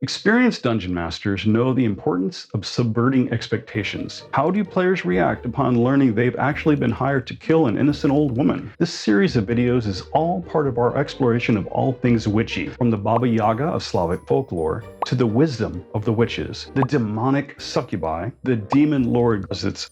Experienced dungeon masters know the importance of subverting expectations. How do players react upon learning they've actually been hired to kill an innocent old woman? This series of videos is all part of our exploration of all things witchy, from the Baba Yaga of Slavic folklore to the wisdom of the witches, the demonic succubi, the demon lord,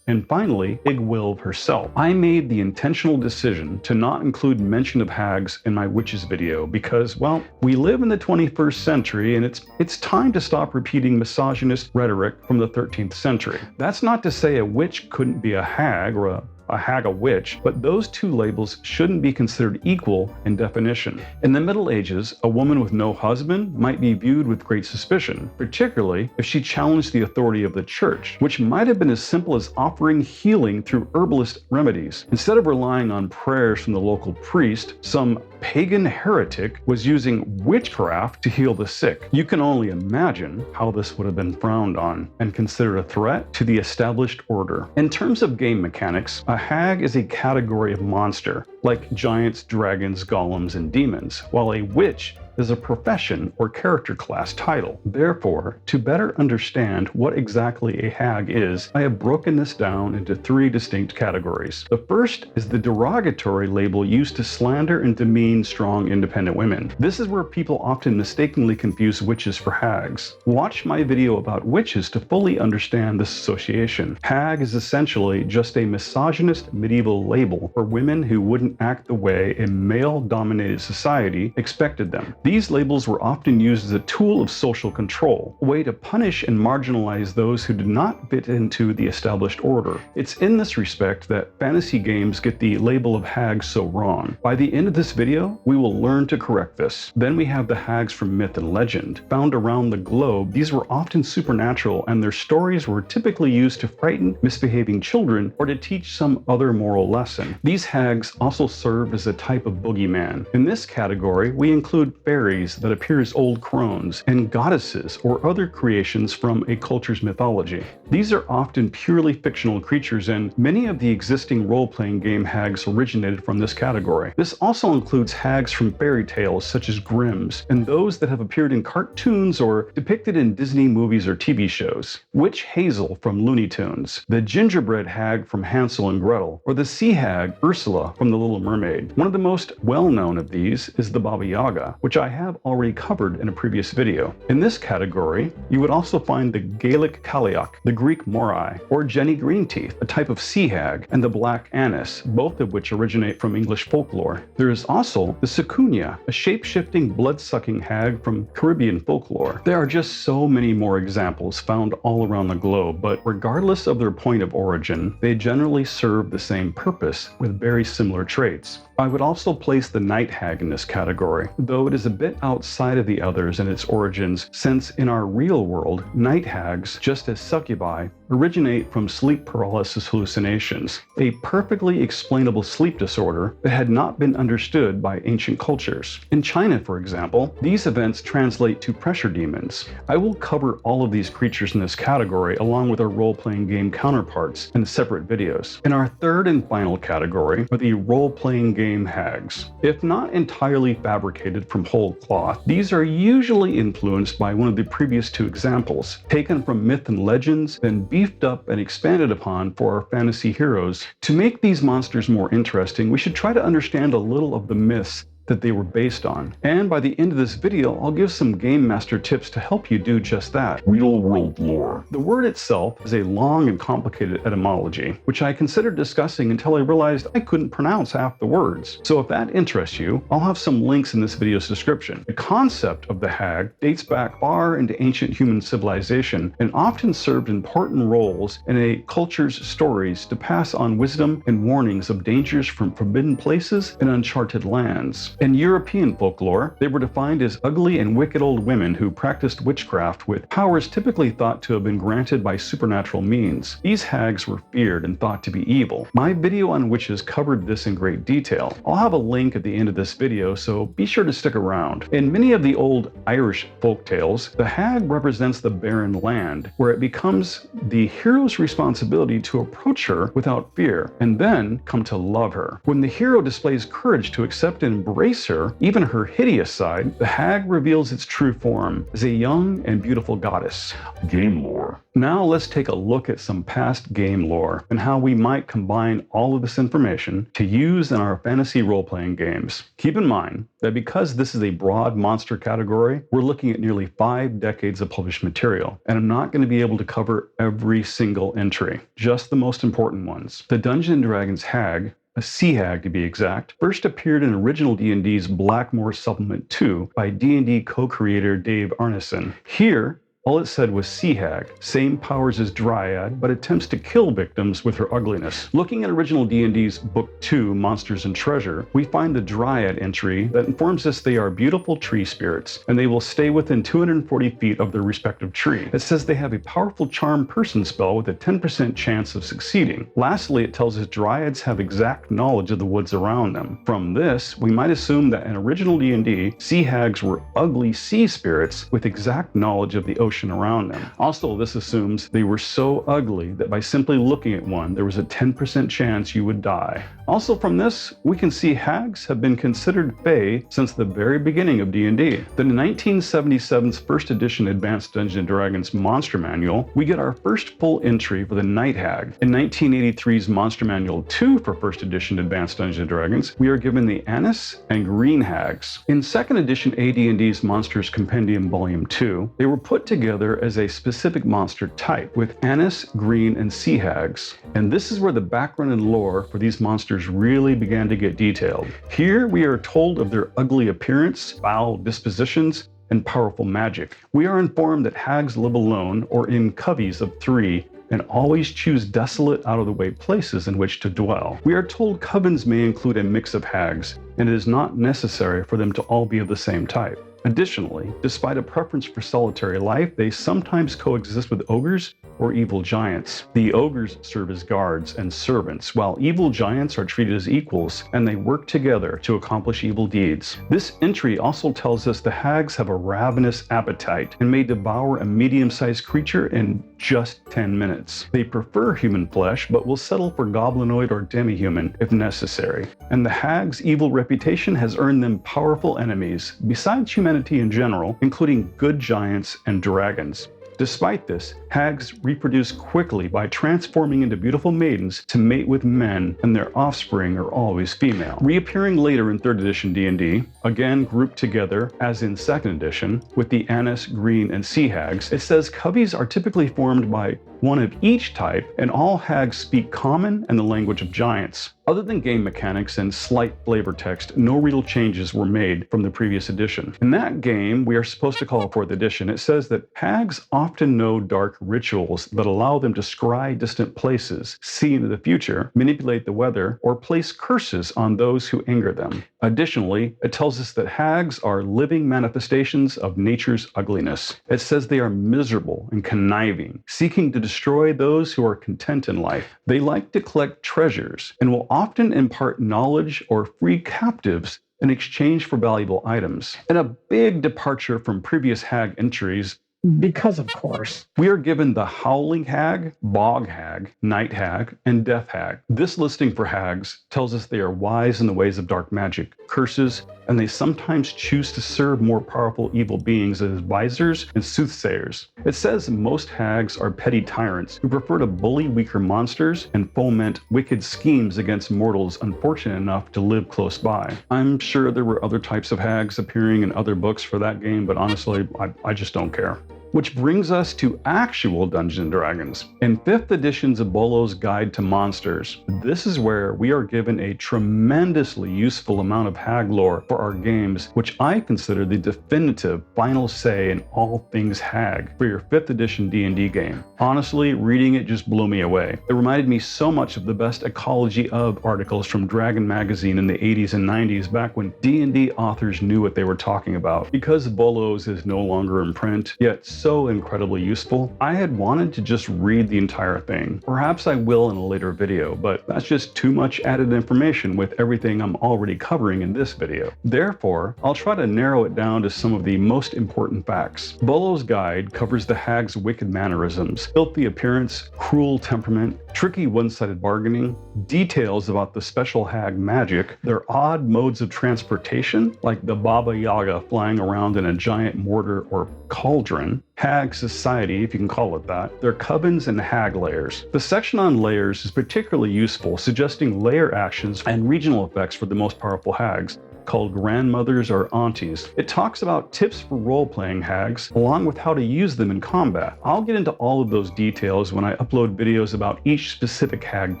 and finally, Igwilv herself. I made the intentional decision to not include mention of hags in my witches video because, well, we live in the 21st century and it's time to stop repeating misogynist rhetoric from the 13th century. That's not to say a witch couldn't be a hag or a hag-a-witch, but those two labels shouldn't be considered equal in definition. In the Middle Ages, a woman with no husband might be viewed with great suspicion, particularly if she challenged the authority of the church, which might have been as simple as offering healing through herbalist remedies. Instead of relying on prayers from the local priest, some pagan heretic was using witchcraft to heal the sick. You can only imagine how this would have been frowned on and considered a threat to the established order. In terms of game mechanics, a hag is a category of monster, like giants, dragons, golems, and demons, while a witch is a profession or character class title. Therefore, to better understand what exactly a hag is, I have broken this down into three distinct categories. The first is the derogatory label used to slander and demean strong, independent women. This is where people often mistakenly confuse witches for hags. Watch my video about witches to fully understand this association. Hag is essentially just a misogynist medieval label for women who wouldn't act the way a male-dominated society expected them. These labels were often used as a tool of social control, a way to punish and marginalize those who did not fit into the established order. It's in this respect that fantasy games get the label of hags so wrong. By the end of this video, we will learn to correct this. Then we have the hags from myth and legend. Found around the globe, these were often supernatural, and their stories were typically used to frighten misbehaving children or to teach some other moral lesson. These hags also served as a type of boogeyman. In this category, we include fairies that appear as old crones, and goddesses or other creations from a culture's mythology. These are often purely fictional creatures, and many of the existing role-playing game hags originated from this category. This also includes hags from fairy tales such as Grimm's, and those that have appeared in cartoons or depicted in Disney movies or TV shows. Witch Hazel from Looney Tunes, the gingerbread hag from Hansel and Gretel, or the sea hag Ursula from The Little Mermaid. One of the most well-known of these is the Baba Yaga, which I have already covered in a previous video. In this category, you would also find the Gaelic Caliach, the Greek Morai, or Jenny Greenteeth, a type of sea hag, and the Black Annis, both of which originate from English folklore. There is also the Secunia, a shape-shifting, blood-sucking hag from Caribbean folklore. There are just so many more examples found all around the globe, but regardless of their point of origin, they generally serve the same purpose with very similar traits. I would also place the night hag in this category, though it is a bit outside of the others in its origins, since in our real world, night hags, just as succubi, originate from sleep paralysis hallucinations, a perfectly explainable sleep disorder that had not been understood by ancient cultures. In China, for example, these events translate to pressure demons. I will cover all of these creatures in this category along with our role-playing game counterparts in separate videos. In our third and final category are the role-playing game hags. If not entirely fabricated from whole cloth, these are usually influenced by one of the previous two examples, taken from myth and legends, then beefed up and expanded upon for our fantasy heroes. To make these monsters more interesting, we should try to understand a little of the myths that they were based on. And by the end of this video, I'll give some game master tips to help you do just that. Real world lore. The word itself is a long and complicated etymology, which I considered discussing until I realized I couldn't pronounce half the words. So if that interests you, I'll have some links in this video's description. The concept of the hag dates back far into ancient human civilization and often served important roles in a culture's stories to pass on wisdom and warnings of dangers from forbidden places and uncharted lands. In European folklore, they were defined as ugly and wicked old women who practiced witchcraft with powers typically thought to have been granted by supernatural means. These hags were feared and thought to be evil. My video on witches covered this in great detail. I'll have a link at the end of this video, so be sure to stick around. In many of the old Irish folk tales, the hag represents the barren land, where it becomes the hero's responsibility to approach her without fear, and then come to love her. When the hero displays courage to accept and embrace embrace her, even her hideous side, the hag reveals its true form as a young and beautiful goddess. Game lore. Now let's take a look at some past game lore and how we might combine all of this information to use in our fantasy role-playing games. Keep in mind that because this is a broad monster category, we're looking at nearly 5 decades of published material, and I'm not going to be able to cover every single entry, just the most important ones. The Dungeons & Dragons hag, a sea hag to be exact, first appeared in original D&D's Blackmoor Supplement 2 by D&D co-creator Dave Arneson. Here, all it said was sea hag, same powers as dryad, but attempts to kill victims with her ugliness. Looking at original D&D's Book 2, Monsters and Treasure, we find the dryad entry that informs us they are beautiful tree spirits, and they will stay within 240 feet of their respective tree. It says they have a powerful charm person spell with a 10% chance of succeeding. Lastly, it tells us dryads have exact knowledge of the woods around them. From this, we might assume that in original D&D, sea hags were ugly sea spirits with exact knowledge of the ocean around them. Also, this assumes they were so ugly that by simply looking at one, there was a 10% chance you would die. Also from this, we can see hags have been considered fae since the very beginning of D&D. Then in 1977's first edition Advanced Dungeons & Dragons Monster Manual, we get our first full entry for the Night Hag. In 1983's Monster Manual 2 for first edition Advanced Dungeons & Dragons, we are given the Anise and Green Hags. In second edition AD&D's Monsters Compendium Volume 2, they were put together as a specific monster type with Anise, Green, and Sea Hags. And this is where the background and lore for these monsters really began to get detailed. Here we are told of their ugly appearance, foul dispositions, and powerful magic. We are informed that hags live alone or in coveys of 3 and always choose desolate, out-of-the-way places in which to dwell. We are told covens may include a mix of hags, and it is not necessary for them to all be of the same type. Additionally, despite a preference for solitary life, they sometimes coexist with ogres or evil giants. The ogres serve as guards and servants, while evil giants are treated as equals, and they work together to accomplish evil deeds. This entry also tells us the hags have a ravenous appetite and may devour a medium-sized creature in just 10 minutes. They prefer human flesh, but will settle for goblinoid or demi-human if necessary. And the hag's evil reputation has earned them powerful enemies, besides humanity in general, including good giants and dragons. Despite this, hags reproduce quickly by transforming into beautiful maidens to mate with men, and their offspring are always female. Reappearing later in 3rd edition D&D, again grouped together as in 2nd edition with the Anise, Green, and Sea Hags, it says coveys are typically formed by one of each type, and all hags speak common and the language of giants. Other than game mechanics and slight flavor text, no real changes were made from the previous edition. In that game, we are supposed to call 4th edition, it says that hags often know dark rituals that allow them to scry distant places, see into the future, manipulate the weather, or place curses on those who anger them. Additionally, it tells us that hags are living manifestations of nature's ugliness. It says they are miserable and conniving, seeking to destroy those who are content in life. They like to collect treasures and will often impart knowledge or free captives in exchange for valuable items. And a big departure from previous hag entries, because of course, we are given the Howling Hag, Bog Hag, Night Hag, and Death Hag. This listing for hags tells us they are wise in the ways of dark magic, curses, and they sometimes choose to serve more powerful evil beings as advisors and soothsayers. It says most hags are petty tyrants who prefer to bully weaker monsters and foment wicked schemes against mortals unfortunate enough to live close by. I'm sure there were other types of hags appearing in other books for that game, but honestly, I just don't care. Which brings us to actual Dungeons & Dragons. In 5th edition's Bolo's Guide to Monsters, this is where we are given a tremendously useful amount of hag lore for our games, which I consider the definitive final say in all things hag for your 5th edition D&D game. Honestly, reading it just blew me away. It reminded me so much of the best ecology of articles from Dragon magazine in the 80s and 90s, back when D&D authors knew what they were talking about. Because Bolo's is no longer in print, yet so incredibly useful, I had wanted to just read the entire thing. Perhaps I will in a later video, but that's just too much added information with everything I'm already covering in this video. Therefore, I'll try to narrow it down to some of the most important facts. Bolo's Guide covers the hag's wicked mannerisms, filthy appearance, cruel temperament, tricky one-sided bargaining, details about the special hag magic, their odd modes of transportation, like the Baba Yaga flying around in a giant mortar or cauldron, hag society, if you can call it that, their covens and hag layers. The section on layers is particularly useful, suggesting layer actions and regional effects for the most powerful hags, called grandmothers or aunties. It talks about tips for role-playing hags, along with how to use them in combat. I'll get into all of those details when I upload videos about each specific hag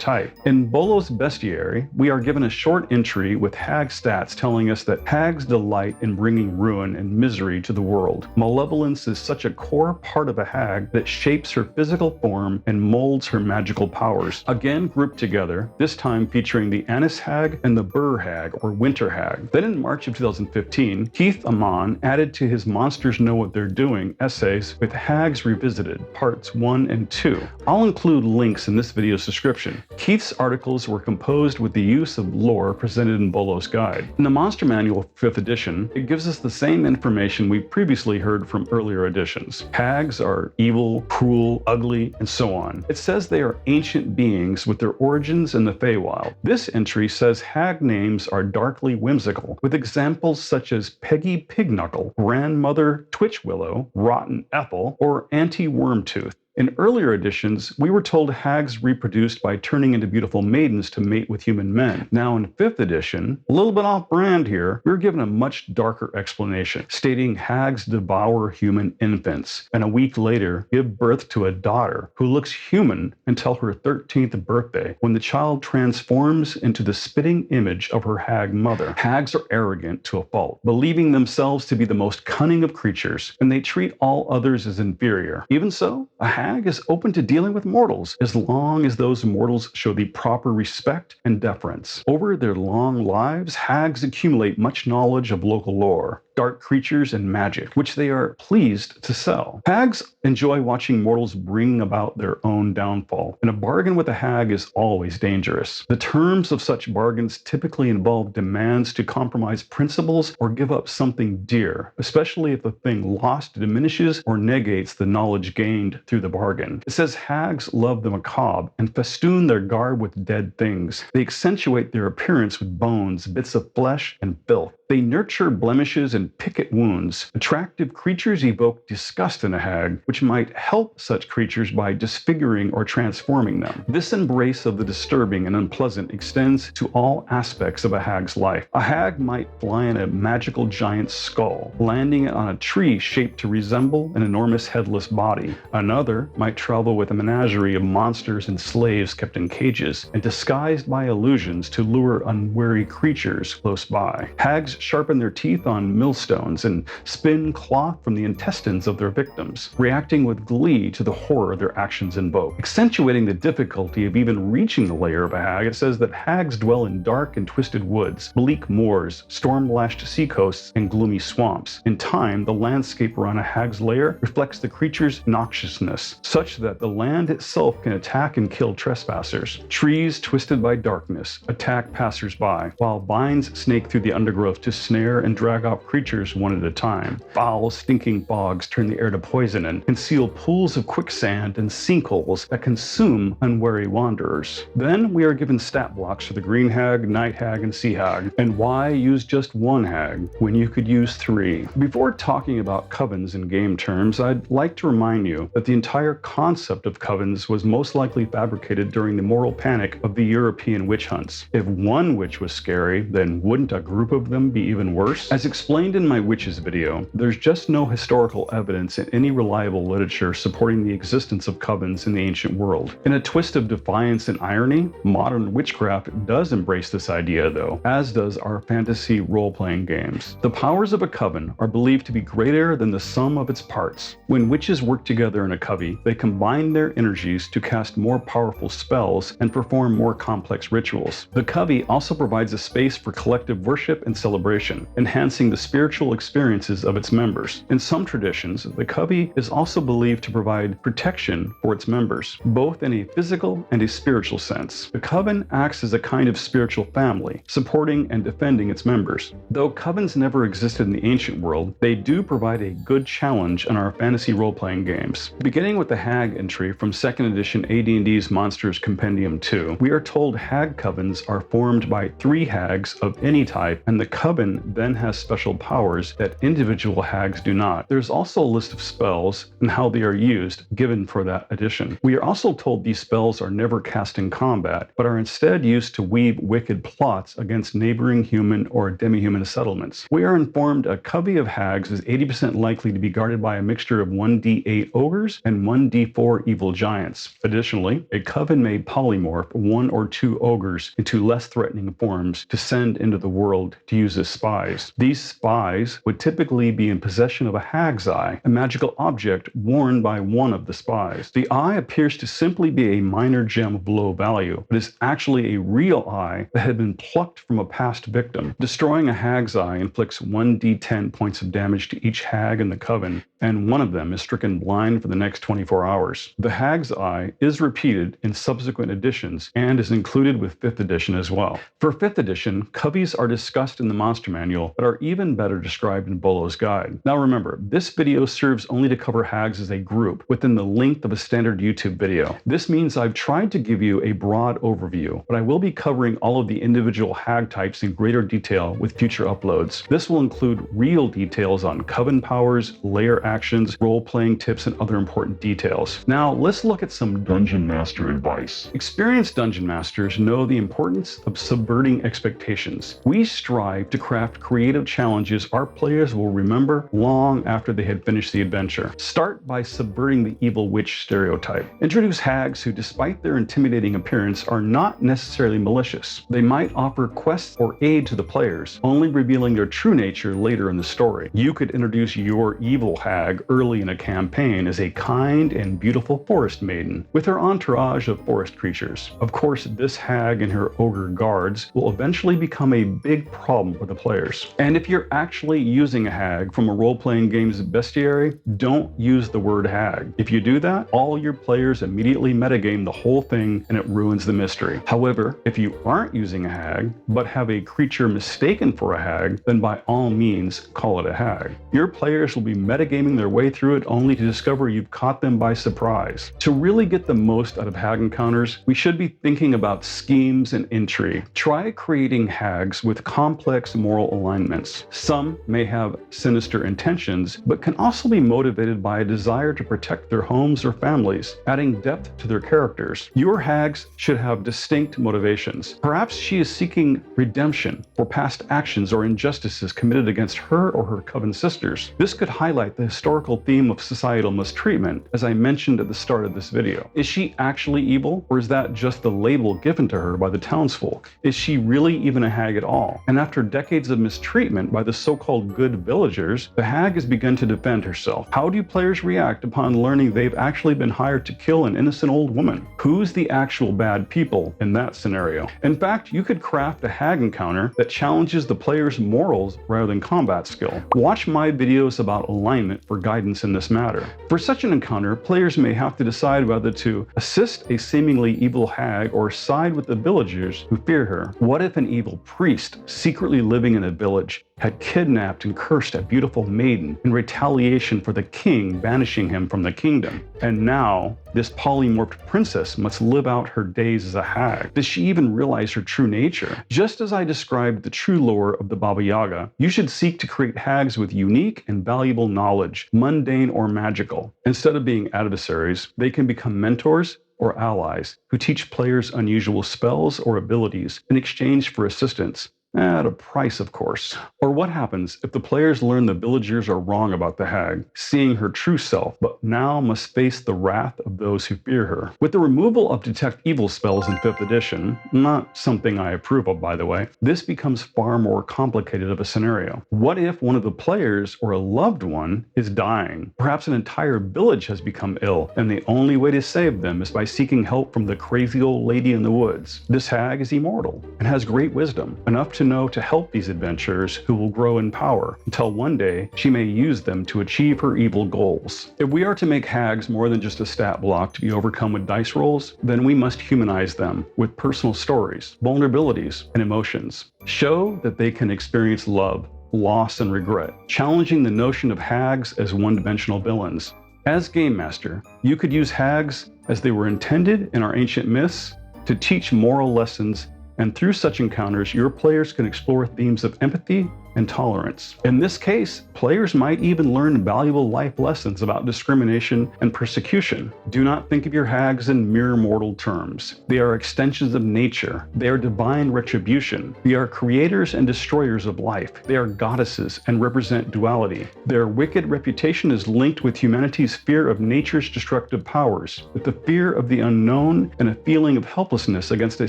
type. In Bolo's Bestiary, we are given a short entry with hag stats telling us that hags delight in bringing ruin and misery to the world. Malevolence is such a core part of a hag that shapes her physical form and molds her magical powers. Again grouped together, this time featuring the Annis hag and the Burr hag or winter hag. Then in March of 2015, Keith Amon added to his Monsters Know What They're Doing essays with Hags Revisited, parts 1 and 2. I'll include links in this video's description. Keith's articles were composed with the use of lore presented in Bolo's guide. In the Monster Manual 5th edition, it gives us the same information we previously heard from earlier editions. Hags are evil, cruel, ugly, and so on. It says they are ancient beings with their origins in the Feywild. This entry says hag names are darkly whimsical, with examples such as Peggy Pigknuckle, Grandmother Twitchwillow, Rotten Ethel, or Auntie Wormtooth. In earlier editions, we were told hags reproduced by turning into beautiful maidens to mate with human men. Now in 5th edition, a little bit off brand here, we were given a much darker explanation, stating hags devour human infants, and a week later give birth to a daughter who looks human until her 13th birthday, when the child transforms into the spitting image of her hag mother. Hags are arrogant to a fault, believing themselves to be the most cunning of creatures, and they treat all others as inferior. Even so, a hag is open to dealing with mortals as long as those mortals show the proper respect and deference. Over their long lives, hags accumulate much knowledge of local lore, dark creatures, and magic, which they are pleased to sell. Hags enjoy watching mortals bring about their own downfall, and a bargain with a hag is always dangerous. The terms of such bargains typically involve demands to compromise principles or give up something dear, especially if the thing lost diminishes or negates the knowledge gained through the bargain. It says hags love the macabre and festoon their garb with dead things. They accentuate their appearance with bones, bits of flesh, and filth. They nurture blemishes and pick at wounds. Attractive creatures evoke disgust in a hag, which might help such creatures by disfiguring or transforming them. This embrace of the disturbing and unpleasant extends to all aspects of a hag's life. A hag might fly in a magical giant skull, landing on a tree shaped to resemble an enormous headless body. Another might travel with a menagerie of monsters and slaves kept in cages and disguised by illusions to lure unwary creatures close by. Hags sharpen their teeth on millstones and spin cloth from the intestines of their victims, reacting with glee to the horror their actions invoke. Accentuating the difficulty of even reaching the lair of a hag, it says that hags dwell in dark and twisted woods, bleak moors, storm-lashed seacoasts, and gloomy swamps. In time, the landscape around a hag's lair reflects the creature's noxiousness, such that the land itself can attack and kill trespassers. Trees twisted by darkness attack passers-by, while vines snake through the undergrowth to snare and drag off creatures one at a time. Foul, stinking fogs turn the air to poison and conceal pools of quicksand and sinkholes that consume unwary wanderers. Then we are given stat blocks for the green hag, night hag, and sea hag, and why use just one hag when you could use 3. Before talking about covens in game terms, I'd like to remind you that the entire concept of covens was most likely fabricated during the moral panic of the European witch hunts. If one witch was scary, then wouldn't a group of them be even worse? As explained in my witches video, there's just no historical evidence in any reliable literature supporting the existence of covens in the ancient world. In a twist of defiance and irony, modern witchcraft does embrace this idea though, as does our fantasy role-playing games. The powers of a coven are believed to be greater than the sum of its parts. When witches work together in a covey, they combine their energies to cast more powerful spells and perform more complex rituals. The covey also provides a space for collective worship and celebration, celebration, enhancing the spiritual experiences of its members. In some traditions, the covey is also believed to provide protection for its members, both in a physical and a spiritual sense. The coven acts as a kind of spiritual family, supporting and defending its members. Though covens never existed in the ancient world, they do provide a good challenge in our fantasy role-playing games. Beginning with the Hag entry from 2nd edition AD&D's Monsters Compendium 2, we are told Hag covens are formed by 3 hags of any type, and the coven then has special powers that individual hags do not. There's also a list of spells and how they are used given for that edition. We are also told these spells are never cast in combat, but are instead used to weave wicked plots against neighboring human or demi-human settlements. We are informed a covey of hags is 80% likely to be guarded by a mixture of 1d8 ogres and 1d4 evil giants. Additionally, a coven may polymorph 1 or 2 ogres into less threatening forms to send into the world to use as spies. These spies would typically be in possession of a hag's eye, a magical object worn by one of the spies. The eye appears to simply be a minor gem of low value, but is actually a real eye that had been plucked from a past victim. Destroying a hag's eye inflicts 1d10 points of damage to each hag in the coven, and one of them is stricken blind for the next 24 hours. The hag's eye is repeated in subsequent editions and is included with 5th edition as well. For 5th edition, coveys are discussed in the Monster Manual, but are even better described in Bolo's Guide. Now remember, this video serves only to cover hags as a group within the length of a standard YouTube video. This means I've tried to give you a broad overview, but I will be covering all of the individual hag types in greater detail with future uploads. This will include real details on coven powers, layer actions, role-playing tips, and other important details. Now let's look at some Dungeon Master advice. Experienced Dungeon Masters know the importance of subverting expectations. We strive to craft creative challenges our players will remember long after they had finished the adventure. Start by subverting the evil witch stereotype. Introduce hags who, despite their intimidating appearance, are not necessarily malicious. They might offer quests or aid to the players, only revealing their true nature later in the story. You could introduce your evil hag early in a campaign as a kind and beautiful forest maiden with her entourage of forest creatures. Of course, this hag and her ogre guards will eventually become a big problem for the players. And if you're actually using a hag from a role-playing game's bestiary, don't use the word hag. If you do that, all your players immediately metagame the whole thing and it ruins the mystery. However, if you aren't using a hag, but have a creature mistaken for a hag, then by all means, call it a hag. Your players will be metagaming their way through it only to discover you've caught them by surprise. To really get the most out of hag encounters, we should be thinking about schemes and intrigue. Try creating hags with complex moral alignments. Some may have sinister intentions, but can also be motivated by a desire to protect their homes or families, adding depth to their characters. Your hags should have distinct motivations. Perhaps she is seeking redemption for past actions or injustices committed against her or her coven sisters. This could highlight the historical theme of societal mistreatment, as I mentioned at the start of this video. Is she actually evil, or is that just the label given to her by the townsfolk? Is she really even a hag at all? And after decades of mistreatment by the so-called good villagers, the hag has begun to defend herself. How do players react upon learning they've actually been hired to kill an innocent old woman? Who's the actual bad people in that scenario? In fact, you could craft a hag encounter that challenges the player's morals rather than combat skill. Watch my videos about alignment for guidance in this matter. For such an encounter, players may have to decide whether to assist a seemingly evil hag or side with the villagers who fear her. What if an evil priest secretly living in a village had kidnapped and cursed a beautiful maiden in retaliation for the king banishing him from the kingdom? And now, this polymorphed princess must live out her days as a hag. Does she even realize her true nature? Just as I described the true lore of the Baba Yaga, you should seek to create hags with unique and valuable knowledge, mundane or magical. Instead of being adversaries, they can become mentors or allies who teach players unusual spells or abilities in exchange for assistance. At a price, of course. Or what happens if the players learn the villagers are wrong about the hag, seeing her true self, but now must face the wrath of those who fear her? With the removal of detect evil spells in 5th edition, not something I approve of, by the way, this becomes far more complicated of a scenario. What if one of the players or a loved one is dying? Perhaps an entire village has become ill, and the only way to save them is by seeking help from the crazy old lady in the woods. This hag is immortal and has great wisdom, enough to to know to help these adventurers who will grow in power until one day she may use them to achieve her evil goals. If we are to make hags more than just a stat block to be overcome with dice rolls, then we must humanize them with personal stories, vulnerabilities, and emotions. Show that they can experience love, loss, and regret, challenging the notion of hags as one-dimensional villains. As Game Master, you could use hags as they were intended in our ancient myths to teach moral lessons, and through such encounters, your players can explore themes of empathy and tolerance. In this case, players might even learn valuable life lessons about discrimination and persecution. Do not think of your hags in mere mortal terms. They are extensions of nature. They are divine retribution. They are creators and destroyers of life. They are goddesses and represent duality. Their wicked reputation is linked with humanity's fear of nature's destructive powers, with the fear of the unknown and a feeling of helplessness against a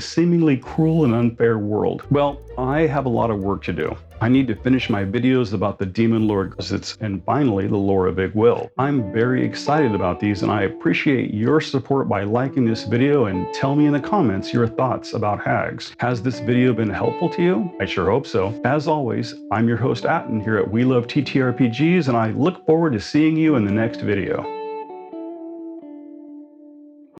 seemingly cruel and unfair world. Well, I have a lot of work to do. I need to finish my videos about the Demon Lord Guzits and finally the lore of Big Will. I'm very excited about these and I appreciate your support by liking this video and tell me in the comments your thoughts about hags. Has this video been helpful to you? I sure hope so. As always, I'm your host Atten here at We Love TTRPGs and I look forward to seeing you in the next video.